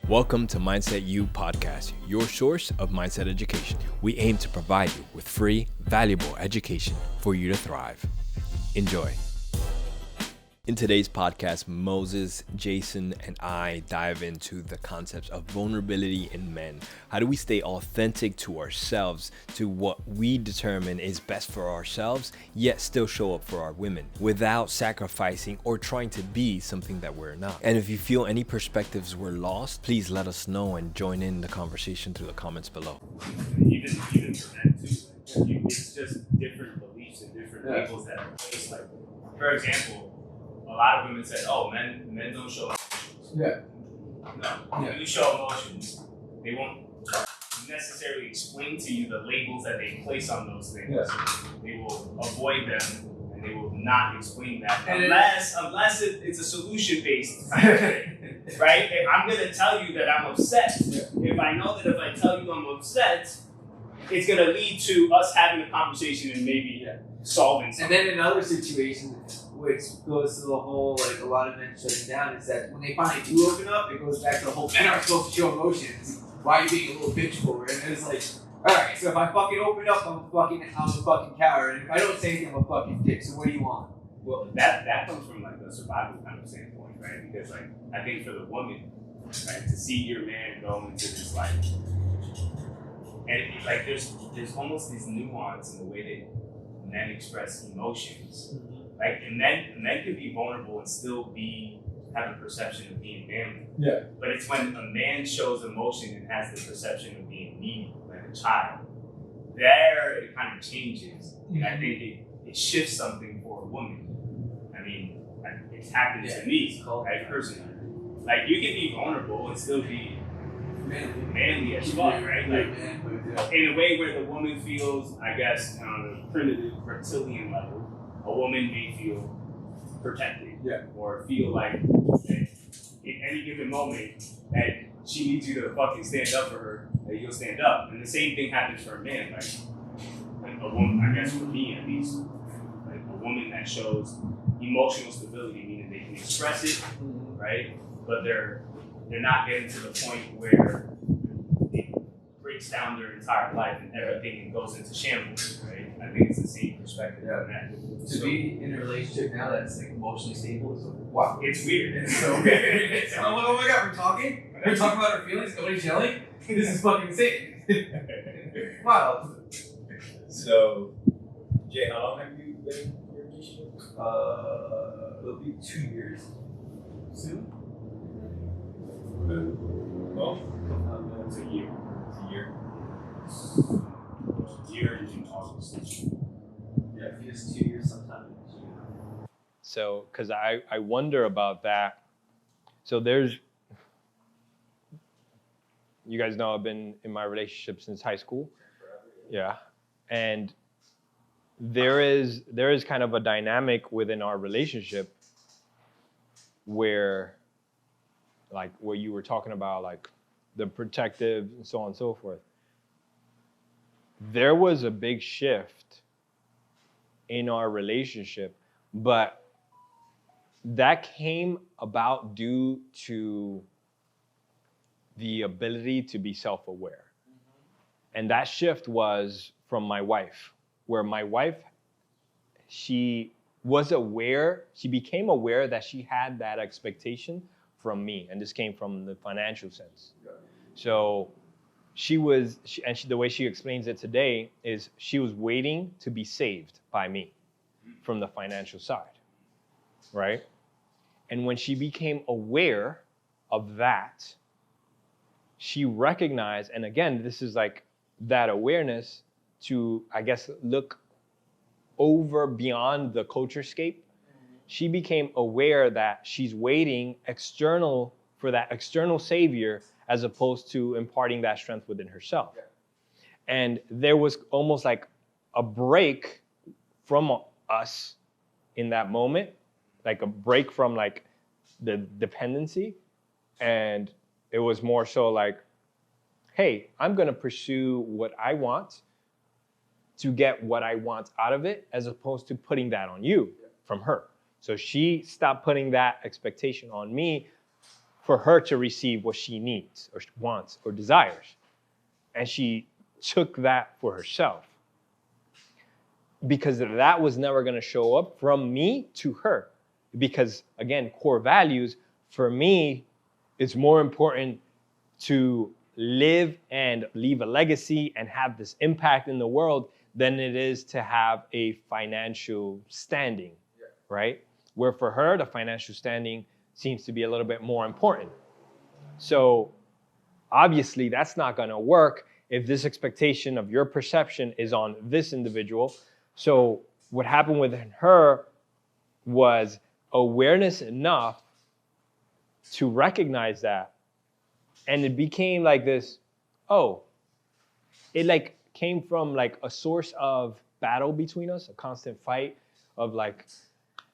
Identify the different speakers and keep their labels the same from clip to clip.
Speaker 1: Welcome to Mindset U Podcast, your source of mindset education. We aim to provide you with free, valuable education for you to thrive. Enjoy. In today's podcast, Moses, Jason, and I dive into the concepts of vulnerability in men. How do we stay authentic to ourselves, to what we determine is best for ourselves, yet still show up for our women without sacrificing or trying to be something that we're not? And if you feel any perspectives were lost, please let us know and join in the conversation through the comments below.
Speaker 2: Even for men too, it's just different beliefs and different labels that are placed. Like, for example, a lot of women said, "Oh, men don't show emotions."
Speaker 3: Yeah.
Speaker 2: No, when you show emotions, they won't necessarily explain to you the labels that they place on those things.
Speaker 3: Yeah.
Speaker 2: They will avoid them and they will not explain that
Speaker 3: And
Speaker 2: unless it's a solution-based kind of thing, right? If I'm gonna tell you that I'm upset.
Speaker 3: Yeah.
Speaker 2: If I know that if I tell you I'm upset, it's gonna lead to us having a conversation and maybe solving something.
Speaker 3: And then in other situations, which goes to the whole, like, a lot of men shutting down, is that when they finally do open up, it goes back to the whole men aren't supposed to show emotions. Why are you being a little bitch for it? And it's like, alright, so if I fucking open up, I'm a fucking coward. And if I don't say anything, I'm a fucking dick. So what do you want?
Speaker 2: Well, that comes from like a survival kind of standpoint, right? Because like I think for the woman, right, to see your man go into this like, and like there's almost this nuance in the way that men express emotions. Like, and men can be vulnerable and still have a perception of being manly.
Speaker 3: Yeah.
Speaker 2: But it's when a man shows emotion and has the perception of being needy, like a child, there it kind of changes. And I think it shifts something for a woman. I mean, it's happened to me, right, personally. Like, you can be vulnerable and still be manly as fuck, right? Like, in a way where the woman feels, I guess, on a primitive reptilian level, a woman may feel protected, or feel like in any given moment that she needs you to fucking stand up for her, that you'll stand up. And the same thing happens for a man. Like a woman, I guess for me at least, like a woman that shows emotional stability, meaning they can express it, right? But they're not getting to the point where it breaks down their entire life and everything goes into shambles, right? I think it's the same perspective on that.
Speaker 3: To be in a relationship now that's like emotionally stable is like, wow.
Speaker 2: It's weird.
Speaker 3: It's so weird. I'm like, oh my god, we're talking about our feelings, nobody's yelling? This is fucking insane. Wow.
Speaker 4: So, Jay, how long have you been in your relationship?
Speaker 3: It'll be 2 years soon.
Speaker 4: Well,
Speaker 2: It's a year.
Speaker 4: it's a year.
Speaker 2: A year in August.
Speaker 3: Yeah, it feels 2 years sometime in June.
Speaker 1: So, because I wonder about that. So you guys know I've been in my relationship since high school. Yeah. And there is kind of a dynamic within our relationship where, like what you were talking about, like the protective and so on and so forth. There was a big shift in our relationship, but that came about due to the ability to be self-aware. And that shift was from my wife, where my wife, she became aware that she had that expectation from me. And this came from the financial sense. So the way she explains it today is she was waiting to be saved by me from the financial side, right? And when she became aware of that, she recognized, and again, this is like that awareness to, I guess, look over beyond the culture scape. She became aware that she's waiting for that external savior as opposed to imparting that strength within herself. Yeah. And there was almost like a break from us in that moment, like a break from like the dependency. And it was more so like, hey, I'm gonna pursue what I want to get what I want out of it, as opposed to putting that on you from her. So she stopped putting that expectation on me for her to receive what she needs or wants or desires. And she took that for herself. Because that was never going to show up from me to her. Because, again, core values, for me, it's more important to live and leave a legacy and have this impact in the world than it is to have a financial standing, right? Where for her, the financial standing seems to be a little bit more important. So obviously that's not going to work if this expectation of your perception is on this individual. So what happened with her was awareness enough to recognize that. And it became like this, it like came from like a source of battle between us, a constant fight of like,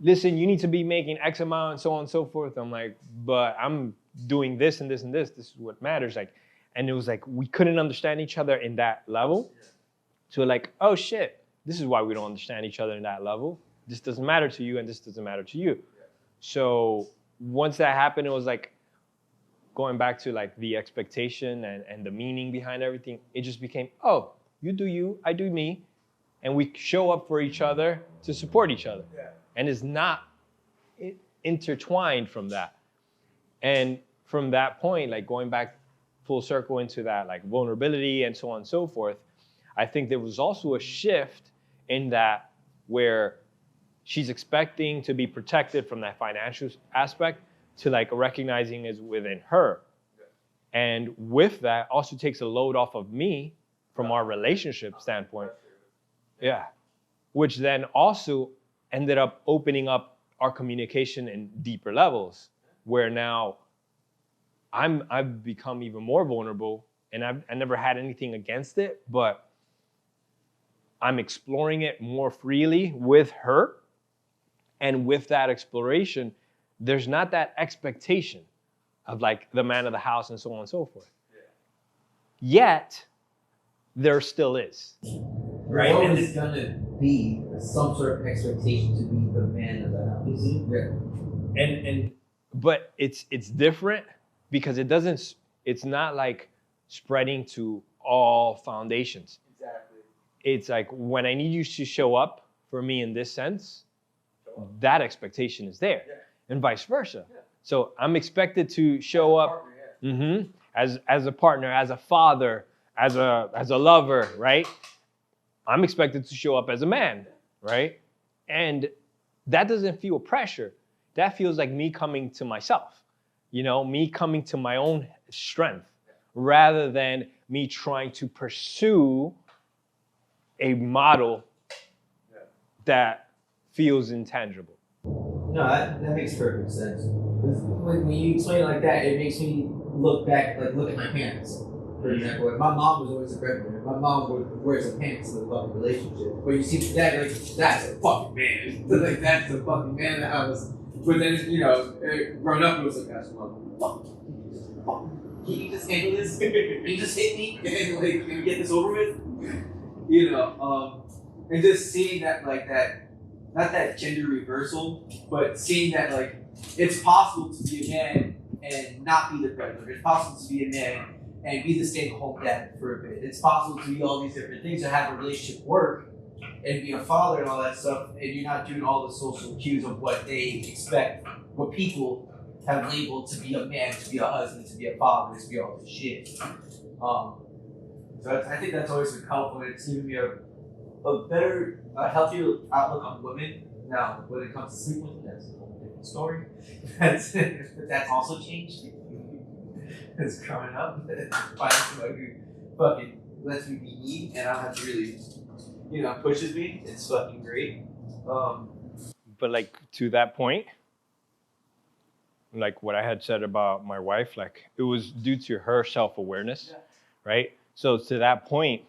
Speaker 1: listen, you need to be making X amount and so on and so forth. I'm like, but I'm doing this and this and this. This is what matters. Like, and it was like, we couldn't understand each other in that level. So like, oh shit, this is why we don't understand each other in that level. This doesn't matter to you and this doesn't matter to you. So once that happened, it was like going back to like the expectation and the meaning behind everything. It just became, oh, you do you, I do me. And we show up for each other to support each other. Yeah. And it's not intertwined from that. And from that point, like going back full circle into that like vulnerability and so on and so forth, I think there was also a shift in that where she's expecting to be protected from that financial aspect to like recognizing is within her. Yeah. And with that also takes a load off of me from our relationship standpoint. Yeah. Which then also ended up opening up our communication in deeper levels where now I've become even more vulnerable and I never had anything against it, but I'm exploring it more freely with her. And with that exploration, there's not that expectation of like the man of the house and so on and so forth. Yeah. Yet, there still is.
Speaker 3: Right? There's always gonna be some sort of expectation to be the man of the house. Mm-hmm.
Speaker 1: Yeah. But it's different because it's not like spreading to all foundations.
Speaker 3: Exactly.
Speaker 1: It's like when I need you to show up for me in this sense, that expectation is there. Yeah. And vice versa. Yeah. So I'm expected to show up partner, as a partner, as a father, as a lover, right? I'm expected to show up as a man, right? And that doesn't feel pressure. That feels like me coming to myself, me coming to my own strength rather than me trying to pursue a model that feels intangible.
Speaker 3: No, that makes perfect sense. When you explain it like that, it makes me look back, like look at my parents. For example, like my mom was always a breadwinner. My mom wears the pants in the fucking relationship. But you see that, like, that's a fucking man. Like, that's a fucking man in the house. But then, growing up, it was like, that's fuck. Can you just handle this? Can you just hit me and like get this over with? And just seeing that, like that, not that gender reversal, but seeing that like it's possible to be a man and not be the breadwinner. It's possible to be a man and be the stay-at-home dad for a bit. It's possible to be all these different things and have a relationship work and be a father and all that stuff, and you're not doing all the social cues of what they expect, what people have labeled to be a man, to be a husband, to be a father, to be all this shit. So I think that's always been helpful. It's given me a better, healthier outlook on women. Now, when it comes to sleep with them, that's a whole different story. That's also changed. It's growing up, finding somebody who fucking lets me be me, and I don't have to really, pushes me. It's fucking great.
Speaker 1: But like to that point, like what I had said about my wife, like it was due to her self-awareness, right? So to that point,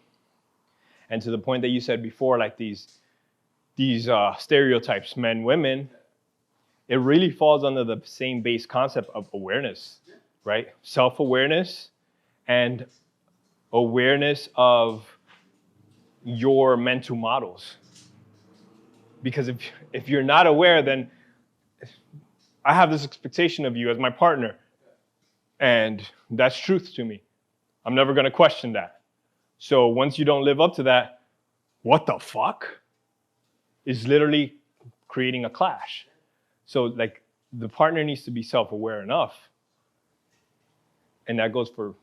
Speaker 1: and to the point that you said before, like these stereotypes, men, women, it really falls under the same base concept of awareness, right? Self-awareness and awareness of your mental models. Because if you're not aware, then I have this expectation of you as my partner, And that's truth to me. I'm never going to question that. So once you don't live up to that, what the fuck is literally creating a clash. So like the partner needs to be self-aware enough. And that goes for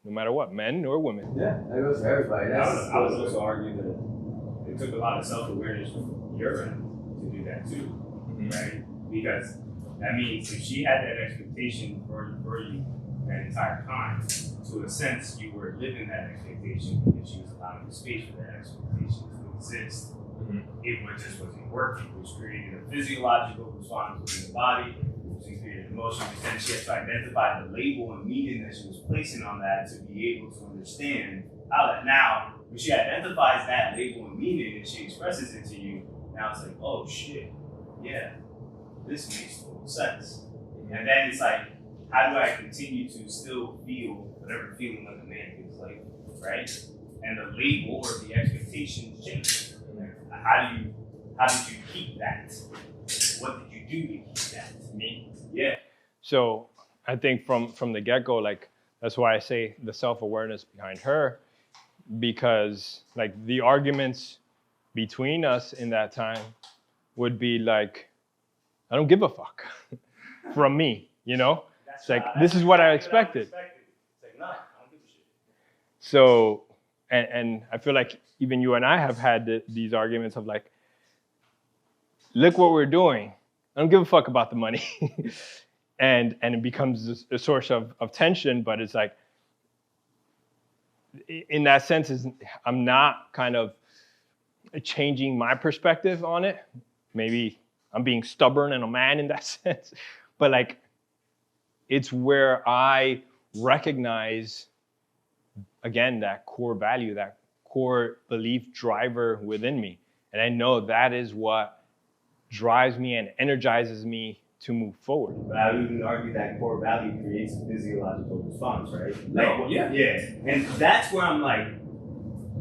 Speaker 1: no matter what, men or women.
Speaker 3: Yeah, that goes for everybody.
Speaker 2: I would also argue that it took a lot of self-awareness from your end to do that too, right? Because that means if she had that expectation for you that entire time, to a sense you were living that expectation because she was allowing the space for that expectation to exist. It just wasn't working, which created a physiological response within the body, which created emotion, but then she had to identify the label and meaning that she was placing on that to be able to understand how that now, when she identifies that label and meaning and she expresses it to you, now it's like, oh shit, yeah, this makes total sense. And then it's like, how do I continue to still feel whatever feeling like a man feels like, right? And the label or the expectations change. How did you keep that? What did you do to keep that? Me? Yeah.
Speaker 1: So I think from the get-go, like that's why I say the self-awareness behind her, because like the arguments between us in that time would be like, I don't give a fuck from me, you know? It's like, this is what I expected.
Speaker 2: It's like, nah, I don't give a shit.
Speaker 1: So, and I feel like even you and I have had these arguments of like, look what we're doing. I don't give a fuck about the money. and it becomes a source of tension, but it's like, in that sense, I'm not kind of changing my perspective on it. Maybe I'm being stubborn and a man in that sense, but like, it's where I recognize, again, that core value, that core belief driver within me. And I know that is what drives me and energizes me to move forward.
Speaker 2: But I would even argue that core value creates a physiological response, right?
Speaker 3: No, yeah.
Speaker 2: And that's where I'm like,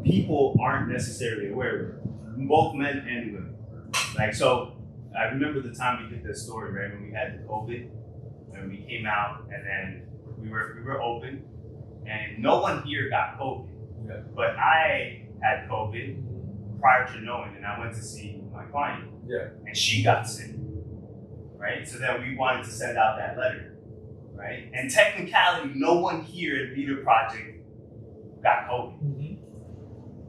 Speaker 2: people aren't necessarily aware of it, both men and women. Like, so I remember the time we did this story, right? When we had the COVID, when we came out, and then we were open, and no one here got COVID.
Speaker 3: Yeah.
Speaker 2: But I had COVID prior to knowing, and I went to see my client.
Speaker 3: Yeah.
Speaker 2: And she got sick, right? So then we wanted to send out that letter, right? And technically, no one here at Beta Project got COVID,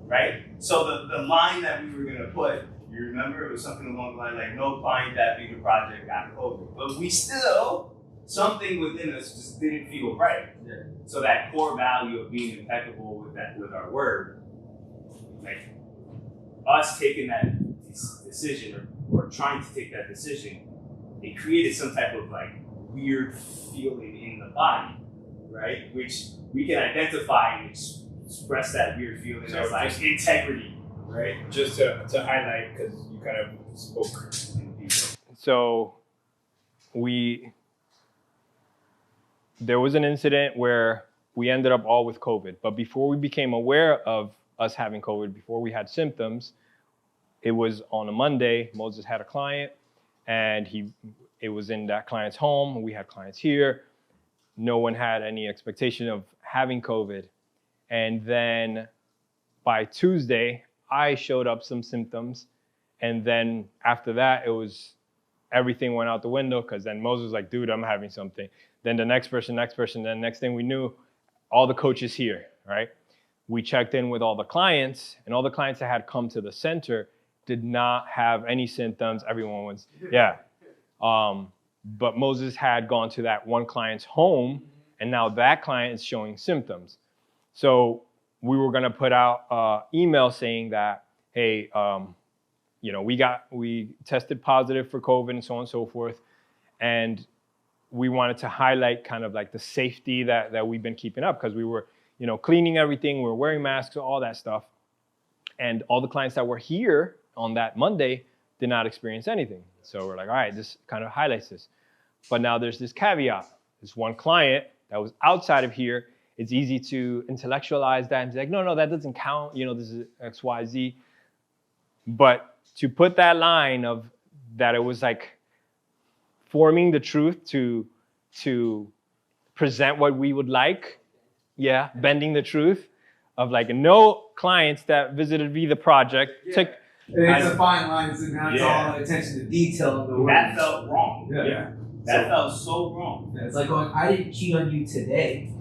Speaker 2: right? So the line that we were gonna put, you remember, it was something along the line like, no client at Beta Project got COVID. But we still, something within us just didn't feel right.
Speaker 3: Yeah.
Speaker 2: So that core value of being impeccable with our word, like us taking that decision or trying to take that decision, it created some type of like weird feeling in the body, right? Which we can identify and express that weird feeling
Speaker 4: So
Speaker 2: as like
Speaker 4: just-
Speaker 2: integrity, right?
Speaker 4: Just to highlight, because you kind of spoke.
Speaker 1: So there was an incident where we ended up all with COVID, but before we became aware of us having COVID, before we had symptoms, it was on a Monday. Moses had a client, and it was in that client's home. We had clients here. No one had any expectation of having COVID. And then by Tuesday, I showed up some symptoms. And then after that, everything went out the window, because then Moses was like, dude, I'm having something. Then the next person, then next thing we knew, all the coaches here, right? We checked in with all the clients, and all the clients that had come to the center did not have any symptoms. Everyone was, yeah. But Moses had gone to that one client's home, and now that client is showing symptoms. So we were gonna put out an email saying that, hey, we tested positive for COVID and so on and so forth. And we wanted to highlight kind of like the safety that we've been keeping up, because we were, cleaning everything, we were wearing masks, all that stuff. And all the clients that were here on that Monday did not experience anything. So we're like, all right, this kind of highlights this. But now there's this caveat. This one client that was outside of here, it's easy to intellectualize that and be like, no, that doesn't count. This is X, Y, Z. But to put that line of that, it was like forming the truth to present what we would like. Yeah, bending the truth of like no clients that visited the project took.
Speaker 3: It's a fine line, so now it's all attention to detail in the work.
Speaker 2: That felt wrong.
Speaker 3: Yeah.
Speaker 2: That felt so wrong.
Speaker 3: Yeah, it's like going, I didn't cheat on you today.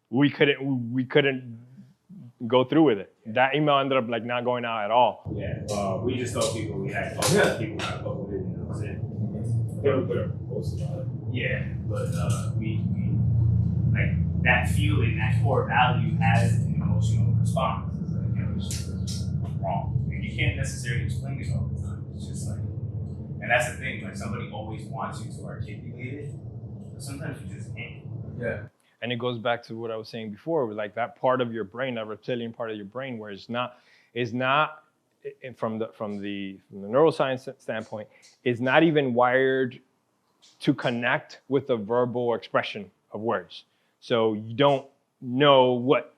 Speaker 1: We couldn't go through with it. That email ended up like not going out at all.
Speaker 2: Yeah. We just told people we had people not fuck with it, and that was it. Yeah, but we like that feeling, that core value has an emotional response. It's like, it's just wrong. And you can't necessarily explain it all the time. It's just like, and that's the thing, like somebody always wants you to articulate it, but sometimes you just can't.
Speaker 3: Yeah.
Speaker 1: And it goes back to what I was saying before, like that part of your brain, that reptilian part of your brain, where it's not from the neuroscience standpoint, is not even wired to connect with the verbal expression of words. So you don't know what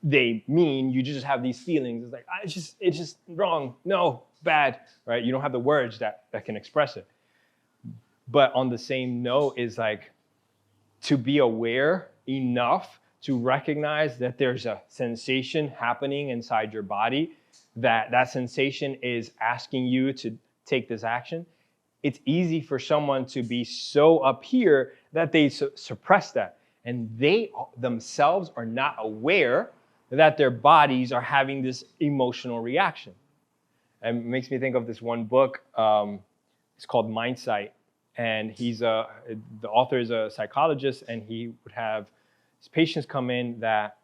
Speaker 1: they mean. You just have these feelings. It's like, it's just wrong. No, bad, right? You don't have the words that can express it. But on the same note is like to be aware enough to recognize that there's a sensation happening inside your body, that sensation is asking you to take this action. It's easy for someone to be so up here that they suppress that. And they themselves are not aware that their bodies are having this emotional reaction. And it makes me think of this one book. It's called Mindsight. And the author is a psychologist, and he would have his patients come in that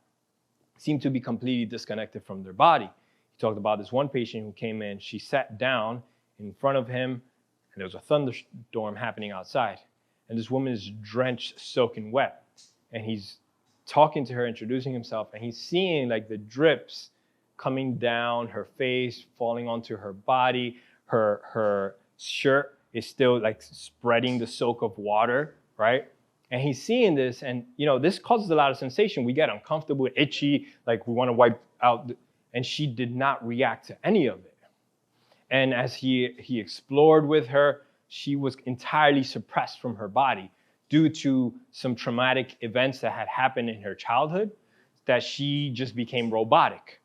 Speaker 1: seemed to be completely disconnected from their body. He talked about this one patient who came in, she sat down in front of him, and there was a thunderstorm happening outside. And this woman is drenched, soaking wet. And he's talking to her, introducing himself, and he's seeing like the drips coming down her face, falling onto her body. Her shirt is still like spreading the soak of water, right? And he's seeing this, and this causes a lot of sensation. We get uncomfortable, itchy, like we want to wipe out. And she did not react to any of it. And as he explored with her, she was entirely suppressed from her body due to some traumatic events that had happened in her childhood, that she just became robotic.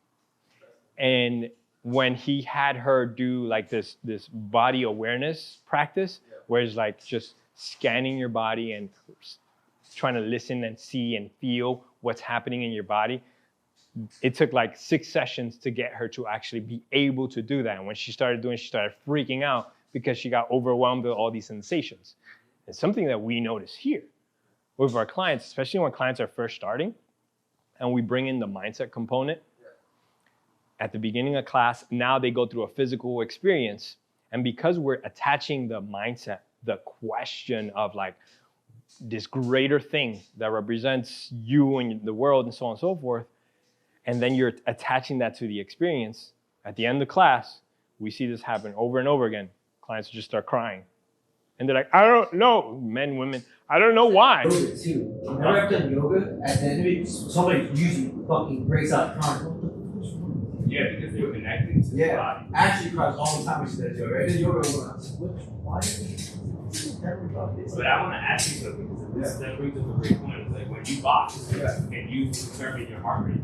Speaker 1: And when he had her do like this body awareness practice, where it's like just scanning your body and trying to listen and see and feel what's happening in your body, it took like 6 sessions to get her to actually be able to do that. And when she started doing it, she started freaking out because she got overwhelmed with all these sensations. It's something that we notice here with our clients, especially when clients are first starting, and we bring in the mindset component. At the beginning of class, now they go through a physical experience. And because we're attaching the mindset, the question of like this greater thing that represents you and the world and so on and so forth, and then you're attaching that to the experience, at the end of class, we see this happen over and over again. Clients just start crying. And they're like, I don't know, men, women, I don't know why.
Speaker 5: Yoga too. Whenever I've done yoga, at the end of it, somebody usually fucking breaks out crying.
Speaker 2: Yeah, because they're connected to the body.
Speaker 3: Ashley cries all the time when she does yoga. Right? Yoga, why
Speaker 2: But I want to ask you something, because that brings up a great point. It's like when you box, and you determine your heart rate.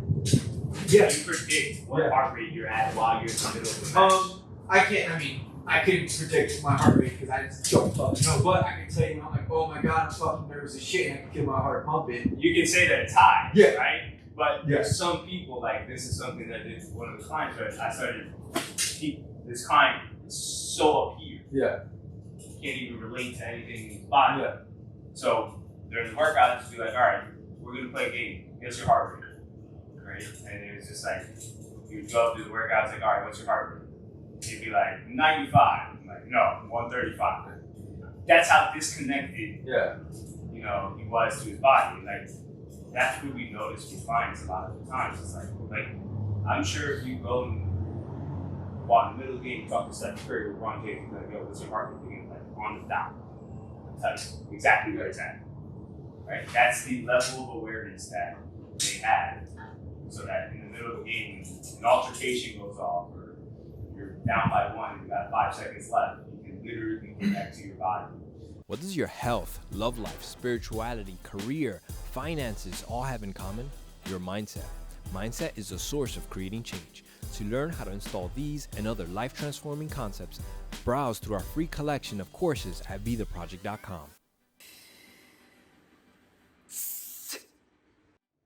Speaker 3: Yeah.
Speaker 2: You predict what heart rate you're at while you're in the middle of the match.
Speaker 3: I couldn't predict my heart rate because I just don't fucking know. But I can tell you, I'm like, oh my god, I'm fucking nervous as shit, and I can feel my heart pumping.
Speaker 2: You can say that it's high, right? But
Speaker 3: Yeah.
Speaker 2: there's some people, like this is something that did one of the clients, right? I started, this client is so up here.
Speaker 3: Yeah.
Speaker 2: Can't even relate to anything in his body.
Speaker 3: Yeah.
Speaker 2: So during the workout, just be like, all right, we're gonna play a game. Guess your heart rate, right? And it was just like, you would go up to the workout, it's like, all right, what's your heart rate? He'd be like, 95. I'm like, no, 135. That's how disconnected, he was to his body. Like, that's what we notice with clients a lot of the times. It's like I'm sure if you go and walk in the middle of the game, talk to Steph Curry or LeBron James, like, yo, what's your heart rate? Like, on the dot. Tell you exactly where it's at. Right? That's the level of awareness that they have. So that in the middle of the game, an altercation goes off, or you're down by 1 and you got 5 seconds left, you can literally connect to your body.
Speaker 1: What does your health, love life, spirituality, career, finances all have in common? Your mindset. Mindset is the source of creating change. To learn how to install these and other life-transforming concepts, browse through our free collection of courses at betheproject.com.